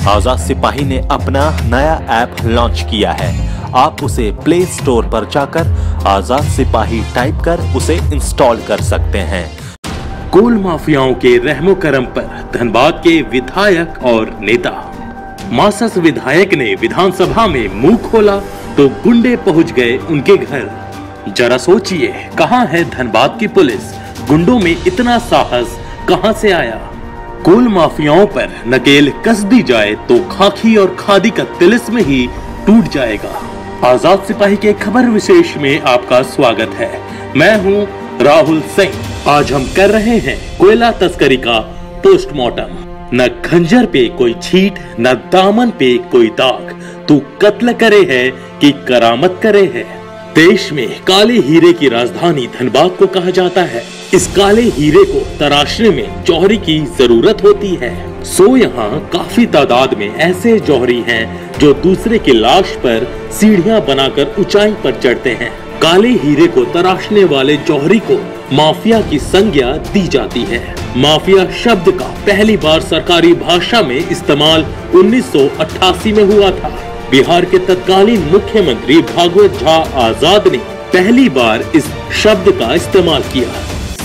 आजाद सिपाही ने अपना नया ऐप लॉन्च किया है। आप उसे प्ले स्टोर पर जाकर आजाद सिपाही टाइप कर उसे इंस्टॉल कर सकते हैं। कोल माफियाओं के रहमो करम पर धनबाद के विधायक और नेता। मासस विधायक ने विधानसभा में मुंह खोला तो गुंडे पहुंच गए उनके घर। जरा सोचिए, कहां है धनबाद की पुलिस? गुंडों में इतना साहस कहां से आया? कोल माफियाओं पर नकेल कस दी जाए तो खाकी और खादी का तिलिस्म ही टूट जाएगा। आजाद सिपाही के खबर विशेष में आपका स्वागत है। मैं हूं राहुल सिंह। आज हम कर रहे हैं कोयला तस्करी का पोस्टमार्टम। न खंजर पे कोई छींट, न दामन पे कोई दाग, तू कत्ल करे है कि करामत करे है। देश में काले हीरे की राजधानी धनबाद को कहा जाता है। इस काले हीरे को तराशने में जौहरी की जरूरत होती है। सो यहाँ काफी तादाद में ऐसे जौहरी हैं जो दूसरे की लाश पर सीढ़ियां बनाकर ऊंचाई पर चढ़ते हैं। काले हीरे को तराशने वाले जौहरी को माफिया की संज्ञा दी जाती है। माफिया शब्द का पहली बार सरकारी भाषा में इस्तेमाल 1988 में हुआ था। बिहार के तत्कालीन मुख्यमंत्री भागवत झा आजाद ने पहली बार इस शब्द का इस्तेमाल किया।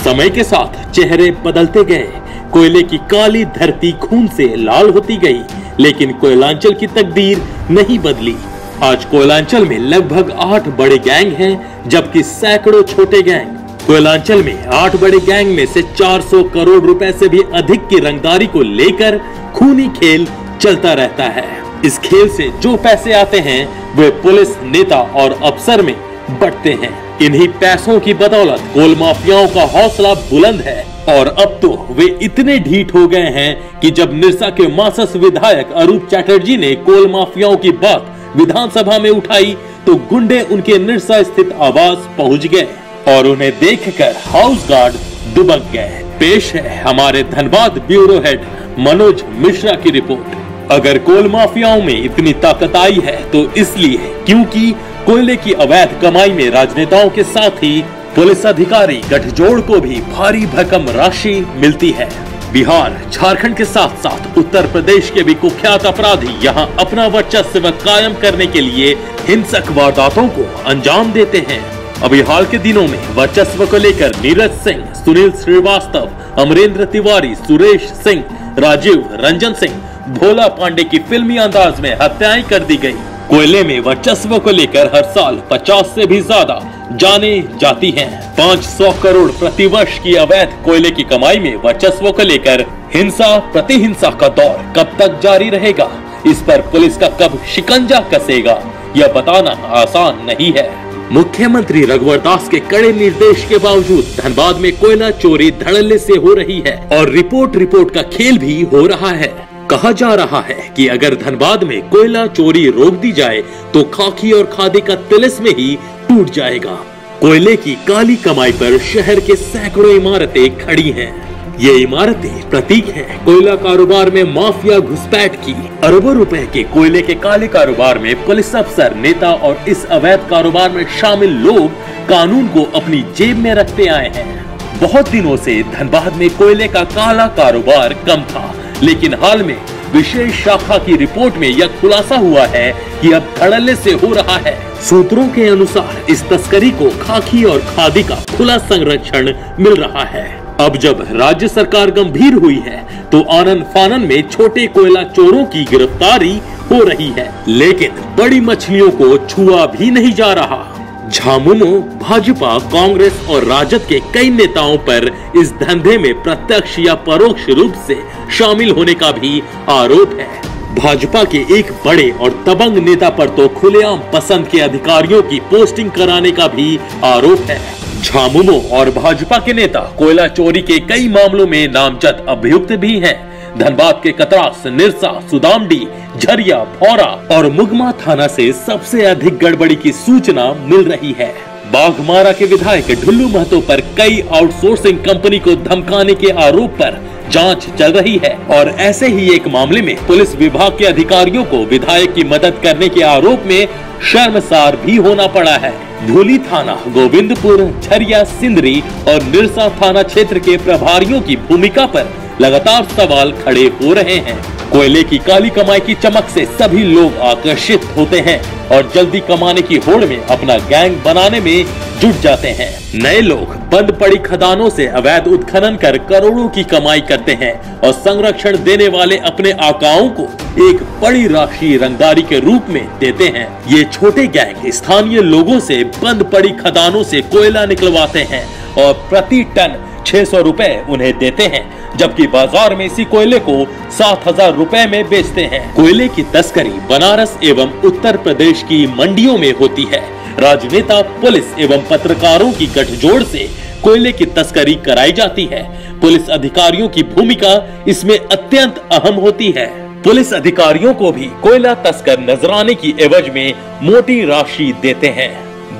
समय के साथ चेहरे बदलते गए। कोयले की काली धरती खून से लाल होती गई, लेकिन कोयलांचल की तकदीर नहीं बदली। आज कोयलांचल में लगभग 8 बड़े गैंग हैं, जबकि सैकड़ों छोटे गैंग। कोयलांचल में 8 बड़े गैंग में से 400 करोड़ रुपए से भी अधिक की रंगदारी को लेकर खूनी खेल चलता रहता है। इस खेल से जो पैसे आते हैं वे पुलिस, नेता और अफसर में बंटते हैं। इन्हीं पैसों की बदौलत कोल माफियाओं का हौसला बुलंद है और अब तो वे इतने ढीठ हो गए हैं कि जब निरसा के मासस विधायक अरूप चैटर्जी ने कोल माफियाओं की बात विधानसभा में उठाई तो गुंडे उनके निरसा स्थित आवास पहुंच गए और उन्हें देखकर हाउस गार्ड दुबक गए। पेश है हमारे धनबाद ब्यूरो हेड मनोज मिश्रा की रिपोर्ट। अगर कोल माफियाओं में इतनी ताकत आई है तो इसलिए क्योंकि कोयले की अवैध कमाई में राजनेताओं के साथ ही पुलिस अधिकारी गठजोड़ को भी भारी भरकम राशि मिलती है। बिहार, झारखंड के साथ साथ उत्तर प्रदेश के भी कुख्यात अपराधी यहां अपना वर्चस्व कायम करने के लिए हिंसक वारदातों को अंजाम देते हैं। अभी हाल के दिनों में वर्चस्व को लेकर नीरज सिंह, सुनील श्रीवास्तव, अमरेंद्र तिवारी, सुरेश सिंह, राजीव रंजन सिंह, भोला पांडे की फिल्मी अंदाज में हत्याएं कर दी गई। कोयले में वर्चस्व को लेकर हर साल 50 से भी ज्यादा जाने जाती हैं। 500 करोड़ प्रतिवर्ष की अवैध कोयले की कमाई में वर्चस्व को लेकर हिंसा प्रतिहिंसा का दौर कब तक जारी रहेगा? इस पर पुलिस का कब शिकंजा कसेगा, यह बताना आसान नहीं है। मुख्यमंत्री रघुवर दास के कड़े निर्देश के बावजूद धनबाद में कोयला चोरी धड़ल्ले से हो रही है और रिपोर्ट का खेल भी हो रहा है। कहा जा रहा है कि अगर धनबाद में कोयला चोरी रोक दी जाए तो खाकी और खादी का तिलिस्म ही टूट जाएगा। कोयले की काली कमाई पर शहर के सैकड़ों इमारतें खड़ी हैं। ये इमारतें प्रतीक हैं कोयला कारोबार में माफिया घुसपैठ की। अरबों रुपए के कोयले के काले कारोबार में पुलिस अफसर, नेता और इस अवैध कारोबार में शामिल लोग कानून को अपनी जेब में रखते आए हैं। बहुत दिनों से धनबाद में कोयले का काला कारोबार कम था, लेकिन हाल में विशेष शाखा की रिपोर्ट में यह खुलासा हुआ है कि अब धड़ल्ले से हो रहा है। सूत्रों के अनुसार इस तस्करी को खाकी और खादी का खुला संरक्षण मिल रहा है। अब जब राज्य सरकार गंभीर हुई है तो आनन फानन में छोटे कोयला चोरों की गिरफ्तारी हो रही है, लेकिन बड़ी मछलियों को छुआ भी नहीं जा रहा। झामुमो, भाजपा, कांग्रेस और राजद के कई नेताओं पर इस धंधे में प्रत्यक्ष या परोक्ष रूप से शामिल होने का भी आरोप है। भाजपा के एक बड़े और दबंग नेता पर तो खुलेआम पसंद के अधिकारियों की पोस्टिंग कराने का भी आरोप है। झामुमो और भाजपा के नेता कोयला चोरी के कई मामलों में नामजद अभियुक्त भी हैं। धनबाद के कतरास, निरसा, सुदामडी, झरिया, भौरा और मुगमा थाना से सबसे अधिक गड़बड़ी की सूचना मिल रही है। बाघमारा के विधायक ढुल्लू महतो पर कई आउटसोर्सिंग कंपनी को धमकाने के आरोप पर जांच चल रही है और ऐसे ही एक मामले में पुलिस विभाग के अधिकारियों को विधायक की मदद करने के आरोप में शर्मसार भी होना पड़ा है। धूली थाना, गोविंदपुर, झरिया, सिंदरी और निरसा थाना क्षेत्र के प्रभारियों की भूमिका पर लगातार सवाल खड़े हो रहे हैं। कोयले की काली कमाई की चमक से सभी लोग आकर्षित होते हैं और जल्दी कमाने की होड़ में अपना गैंग बनाने में जुट जाते हैं। नए लोग बंद पड़ी खदानों से अवैध उत्खनन कर करोड़ों की कमाई करते हैं और संरक्षण देने वाले अपने आकाओं को एक बड़ी राशि रंगदारी के रूप में देते हैं। ये छोटे गैंग स्थानीय लोगों से बंद पड़ी खदानों से कोयला निकलवाते हैं और प्रति टन 600 रुपए उन्हें देते हैं, जबकि बाजार में इसी कोयले को 7,000 रुपए में बेचते हैं। कोयले की तस्करी बनारस एवं उत्तर प्रदेश की मंडियों में होती है। राजनेता, पुलिस एवं पत्रकारों की गठजोड़ से कोयले की तस्करी कराई जाती है। पुलिस अधिकारियों की भूमिका इसमें अत्यंत अहम होती है। पुलिस अधिकारियों को भी कोयला तस्कर नजराने की एवज में मोटी राशि देते हैं।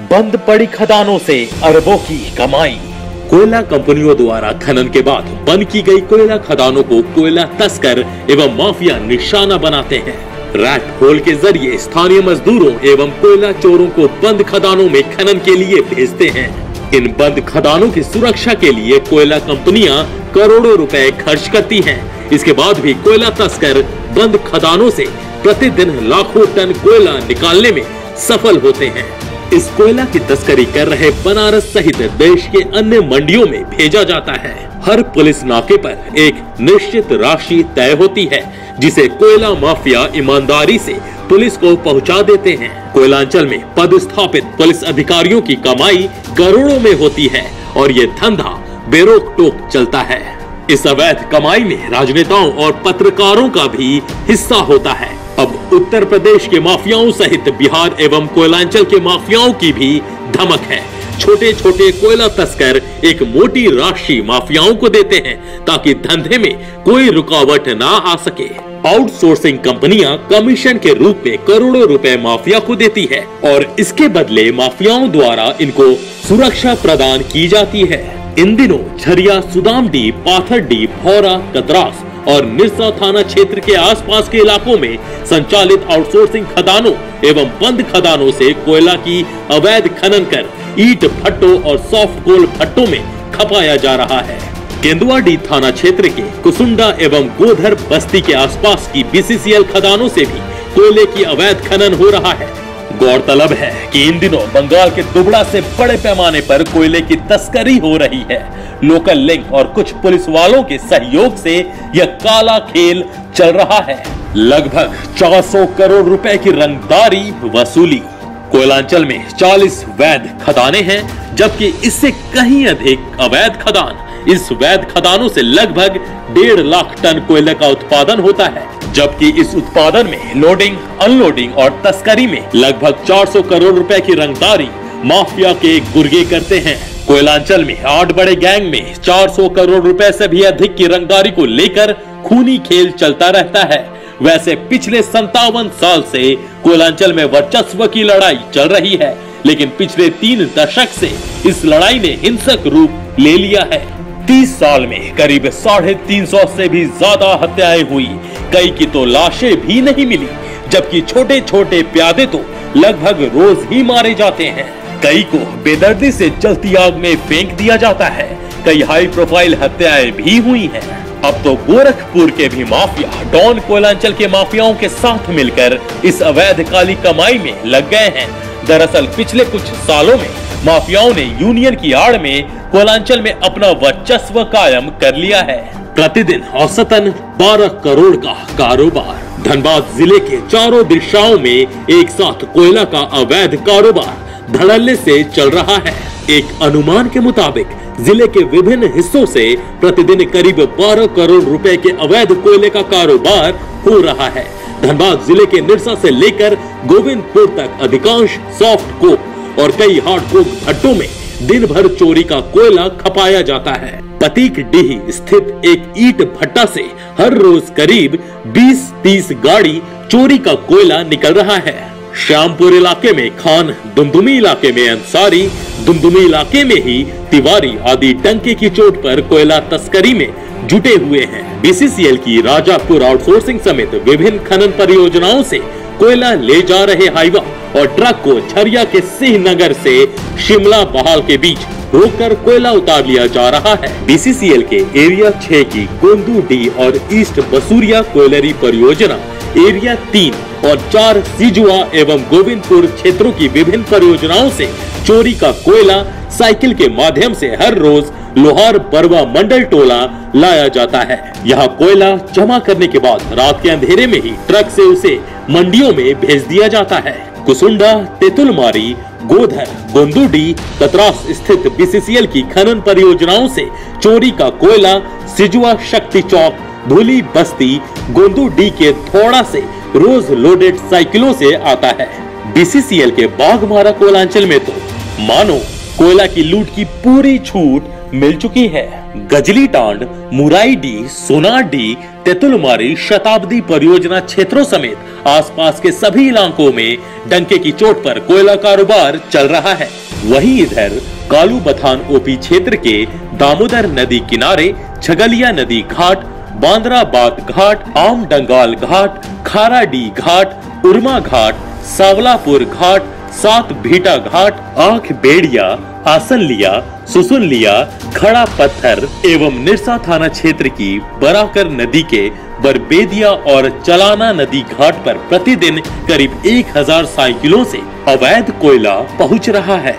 बंद पड़ी खदानों से अरबों की कमाई। कोयला कंपनियों द्वारा खनन के बाद बंद की गई कोयला खदानों को कोयला तस्कर एवं माफिया निशाना बनाते हैं। रैट होल के जरिए स्थानीय मजदूरों एवं कोयला चोरों को बंद खदानों में खनन के लिए भेजते हैं। इन बंद खदानों की सुरक्षा के लिए कोयला कंपनियां करोड़ों रुपए खर्च करती हैं। इसके बाद भी कोयला तस्कर बंद खदानों से प्रतिदिन लाखों टन कोयला निकालने में सफल होते हैं। इस कोयला की तस्करी कर रहे बनारस सहित देश के अन्य मंडियों में भेजा जाता है। हर पुलिस नाके पर एक निश्चित राशि तय होती है, जिसे कोयला माफिया ईमानदारी से पुलिस को पहुंचा देते हैं। कोयलांचल में पदस्थापित पुलिस अधिकारियों की कमाई करोड़ों में होती है और ये धंधा बेरोक टोक चलता है। इस अवैध कमाई में राजनेताओं और पत्रकारों का भी हिस्सा होता है। अब उत्तर प्रदेश के माफियाओं सहित बिहार एवं कोयलांचल के माफियाओं की भी धमक है। छोटे छोटे कोयला तस्कर एक मोटी राशि माफियाओं को देते हैं ताकि धंधे में कोई रुकावट ना आ सके। आउटसोर्सिंग कंपनियां कमीशन के रूप में करोड़ों रुपए माफिया को देती है और इसके बदले माफियाओं द्वारा इनको सुरक्षा प्रदान की जाती है। इन दिनों झरिया, सुदामडी, पाथरडी, भौरा, कतरास और निरसा थाना क्षेत्र के आसपास के इलाकों में संचालित आउटसोर्सिंग खदानों एवं बंद खदानों से कोयला की अवैध खनन कर ईंट भट्टों और सॉफ्ट कोल भट्टों में खपाया जा रहा है। केंदुआडी थाना क्षेत्र के कुसुंडा एवं गोधर बस्ती के आसपास की बीसीसीएल खदानों से भी कोयले की अवैध खनन हो रहा है। गौरतलब है कि इन दिनों बंगाल के दुबड़ा से बड़े पैमाने पर कोयले की तस्करी हो रही है। लोकल लिंक और कुछ पुलिस वालों के सहयोग से यह काला खेल चल रहा है। लगभग 400 करोड़ रुपए की रंगदारी वसूली। कोयलांचल में 40 वैध खदानें हैं, जबकि इससे कहीं अधिक अवैध खदान। इस वैध खदानों से लगभग 1.5 लाख टन कोयले का उत्पादन होता है, जबकि इस उत्पादन में लोडिंग, अनलोडिंग और तस्करी में लगभग 400 करोड़ रुपए की रंगदारी माफिया के गुर्गे करते हैं। कोयलांचल में 8 बड़े गैंग में 400 करोड़ रुपए से भी अधिक की रंगदारी को लेकर खूनी खेल चलता रहता है। वैसे पिछले 57 साल से कोयलांचल में वर्चस्व की लड़ाई चल रही है, लेकिन पिछले 3 दशक से इस लड़ाई ने हिंसक रूप ले लिया है। 30 साल में करीब 350 से भी ज्यादा हत्याएं हुई। कई की तो लाशें भी नहीं मिली, जबकि छोटे छोटे प्यादे तो लगभग रोज ही मारे जाते हैं। कई को बेदर्दी से जलती आग में फेंक दिया जाता है। कई हाई प्रोफाइल हत्याएं भी हुई हैं। अब तो गोरखपुर के भी माफिया डॉन कोयलांचल के माफियाओं के साथ मिलकर इस अवैध काली कमाई में लग गए हैं। दरअसल पिछले कुछ सालों में माफियाओं ने यूनियन की आड़ में कोयलांचल में अपना वर्चस्व कायम कर लिया है। प्रतिदिन औसतन 12 करोड़ का कारोबार। धनबाद जिले के चारों दिशाओं में एक साथ कोयला का अवैध कारोबार धड़ल्ले से चल रहा है। एक अनुमान के मुताबिक जिले के विभिन्न हिस्सों से प्रतिदिन करीब 12 करोड़ रुपए के अवैध कोयले का कारोबार हो रहा है। धनबाद जिले के निरसा से लेकर गोविंदपुर तक अधिकांश सॉफ्ट कोक और कई हार्ड कोक भट्टों में दिन भर चोरी का कोयला खपाया जाता है। पतीक डीह स्थित एक ईंट भट्टा से हर रोज करीब 20-30 गाड़ी चोरी का कोयला निकल रहा है। श्यामपुर इलाके में खान, दुमदुमी इलाके में अंसारी, दुमदुमी इलाके में ही तिवारी आदि टंके की चोट पर कोयला तस्करी में जुटे हुए हैं। बीसीसीएल की राजापुर आउटसोर्सिंग समेत विभिन्न खनन परियोजनाओं से कोयला ले जा रहे हाईवा और ट्रक को झरिया के सिंह नगर से शिमला बहाल के बीच रोककर कोयला उतार लिया जा रहा है। बीसीसीएल के एरिया 6 की गोंदू डी और ईस्ट बसूरिया कोयलरी परियोजना, एरिया 3 और 4 सिजुआ एवं गोविंदपुर क्षेत्रों की विभिन्न परियोजनाओं से चोरी का कोयला साइकिल के माध्यम से हर रोज लोहार बरवा मंडल टोला लाया जाता है। यहाँ कोयला जमा करने के बाद रात के अंधेरे में ही ट्रक से उसे मंडियों में भेज दिया जाता है। कुसुंडा, तेतुलमारी, गोधर, गोंदूडी, कतरास स्थित बीसीसीएल की खनन परियोजनाओं से चोरी का कोयला सिजुआ शक्ति चौक, धूली बस्ती, गोंदूडी के थोड़ा से रोज लोडेड साइकिलों से आता है। बीसीसीएल के बाघमारा कोयलांचल में तो मानो कोयला की लूट की पूरी छूट मिल चुकी है। गजली टांड, मुराईडी, सोनाडी, तेतुलमारी, शताब्दी परियोजना क्षेत्रों समेत आसपास के सभी इलाकों में डंके की चोट पर कोयला कारोबार चल रहा है। वहीं इधर कालू बथान ओपी क्षेत्र के दामोदर नदी किनारे छगलिया नदी घाट, बांद्राबाद घाट, आम डंगाल घाट, खाराडी घाट, उर्मा घाट, सावलापुर घाट, सात भीटा घाट, आंख बेड़िया, आसनलिया, सुसुनलिया, खड़ा पत्थर एवं निरसा थाना क्षेत्र की बराकर नदी के बरबेदिया और चलाना नदी घाट पर प्रतिदिन करीब 1000 साइकिलों से अवैध कोयला पहुंच रहा है।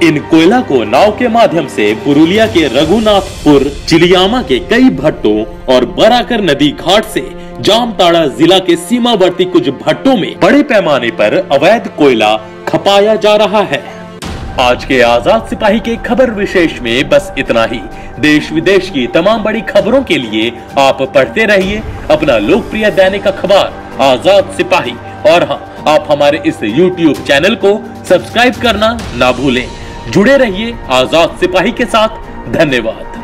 इन कोयला को नाव के माध्यम से पुरुलिया के रघुनाथपुर, चिलियामा के कई भट्टों और बराकर नदी घाट से जामताड़ा जिला के सीमावर्ती कुछ भट्टों में बड़े पैमाने पर अवैध कोयला खपाया जा रहा है। आज के आजाद सिपाही के खबर विशेष में बस इतना ही। देश विदेश की तमाम बड़ी खबरों के लिए आप पढ़ते रहिए अपना लोकप्रिय दैनिक अखबार आजाद सिपाही। और हाँ, आप हमारे इस YouTube चैनल को सब्सक्राइब करना ना भूलें। जुड़े रहिए आजाद सिपाही के साथ। धन्यवाद।